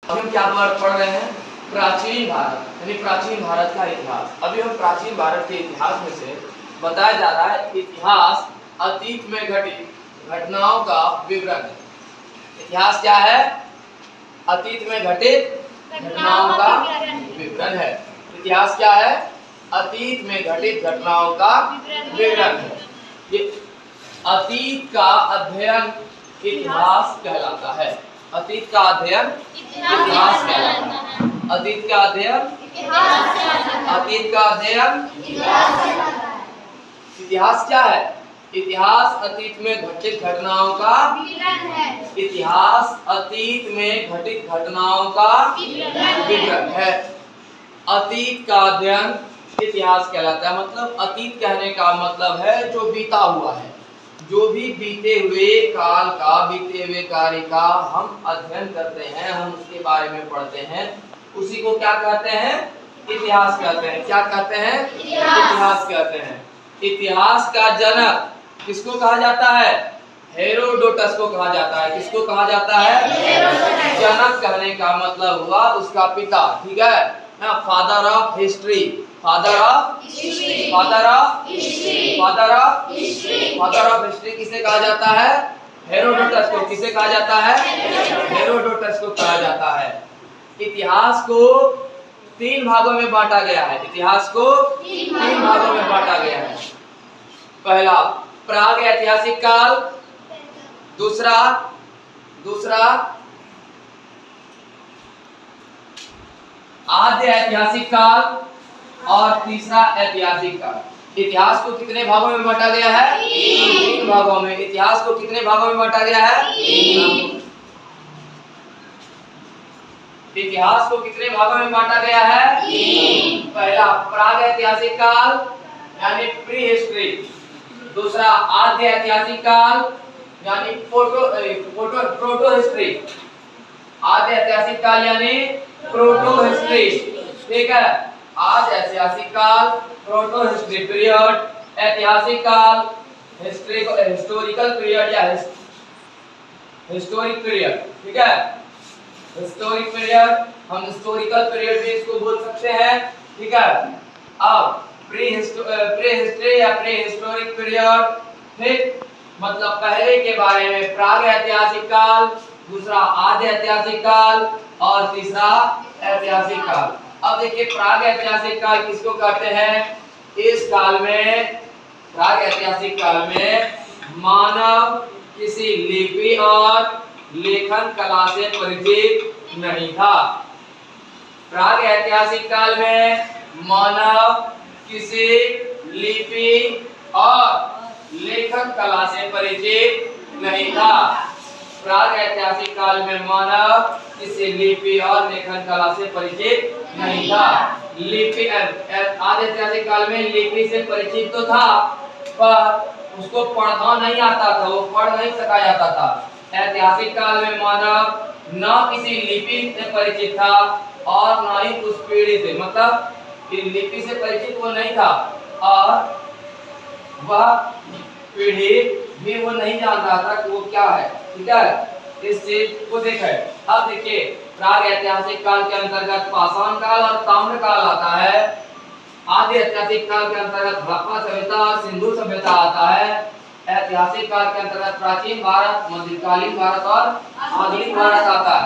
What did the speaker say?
हम क्या पढ़ रहे हैं? प्राचीन भारत यानी प्राचीन भारत का इतिहास। अभी हम प्राचीन भारत के इतिहास में से बताया जा रहा है इतिहास अतीत में घटित घटनाओं का विवरण है। इतिहास क्या है? अतीत में घटित घटनाओं का विवरण है। इतिहास क्या है? अतीत में घटित घटनाओं का विवरण है। ये अतीत का अध्ययन इतिहास कहलाता है। अतीत का अध्ययन इतिहास कहलाता है। अतीत का अध्ययन अतीत का अध्ययन इतिहास क्या है? इतिहास अतीत में घटित घटनाओं का इतिहास अतीत में घटित घटनाओं का विवरण है। अतीत का अध्ययन इतिहास कहलाता है। मतलब अतीत कहने का मतलब है जो बीता हुआ है, जो भी बीते हुए काल का, बीते हुए कार्य का हम अध्ययन करते हैं, हम उसके बारे में पढ़ते हैं, उसी को क्या कहते हैं? इतिहास कहते हैं। क्या कहते हैं? इतिहास कहते हैं। इतिहास का जनक किसको कहा जाता है? हेरोडोटस को कहा जाता है। किसको कहा जाता है? जनक कहने का मतलब हुआ उसका पिता, ठीक है ना? Father of history, father of history, father of history, father of history, father of history किसे कहा जाता है? हेरोडोटस को। किसे कहा जाता है? हेरोडोटस को कहा जाता है। इतिहास को 3 भागों में बांटा गया है। इतिहास को 3 भागों में बांटा गया है। पहला प्राग ऐतिहासिक काल, दूसरा आद्य ऐतिहासिक काल और तीसरा ऐतिहासिक काल। इतिहास को कितने भागों में बांटा गया है? 3 भागों में। इतिहास को कितने भागों में बांटा गया है? 3। इतिहास को कितने भागों में बांटा गया है? 3। पहला प्राग ऐतिहासिक काल यानी प्री हिस्ट्री, दूसरा आद्य ऐतिहासिक काल यानी प्रोटो हिस्ट्री, आद्य ऐतिहासिक काल यानी प्रोटो हिस्ट्री, ठीक है? आद्य ऐतिहासिक काल, प्रोटो हिस्ट्री पीरियड, ऐतिहासिक काल हिस्टोरिकल पीरियड या हिस्टोरिक पीरियड, ठीक है? हिस्टोरिक पीरियड, हम हिस्टोरिकल पीरियड भी इसको बोल सकते हैं, ठीक है? अब प्री हिस्ट्री या प्री हिस्टोरिक पीरियड, ठीक? मतलब पहले के बारे में प्राग ऐतिहासिक काल, दूसरा आद्य ऐतिहासिक काल और तीसरा ऐतिहासिक काल। अब देखिए प्राग ऐतिहासिक काल किसको कहते हैं? इस काल में, प्राग ऐतिहासिक काल में मानव किसी लिपि और लेखन कला से परिचित नहीं था। प्राग ऐतिहासिक काल में मानव किसी लिपि और लेखन कला से परिचित नहीं था। प्राग ऐतिहासिक काल में मानव किसी लिपि और लेखन कला से परिचित नहीं था। लिपि आद्य ऐतिहासिक काल में लिपि से परिचित तो था, पर उसको पढ़ना नहीं आता था, वो पढ़ नहीं सका जाता था। ऐतिहासिक काल में मानव न किसी लिपि से परिचित था और न ही उस पीढ़ी से, मतलब लिपि से परिचित वो नहीं था और वह पीढ़ी भी वो नहीं जान रहा था कि वो क्या है, ठीक है? इस चीज को देखें। अब देखिए प्राग ऐतिहासिक काल के अंतर्गत पाषाण काल और ताम्र काल आता है। आद्य ऐतिहासिक काल के अंतर्गत हड़प्पा सभ्यता और सिंधु सभ्यता आता है। ऐतिहासिक काल के अंतर्गत प्राचीन भारत, मध्यकालीन भारत और आधुनिक भारत आता है।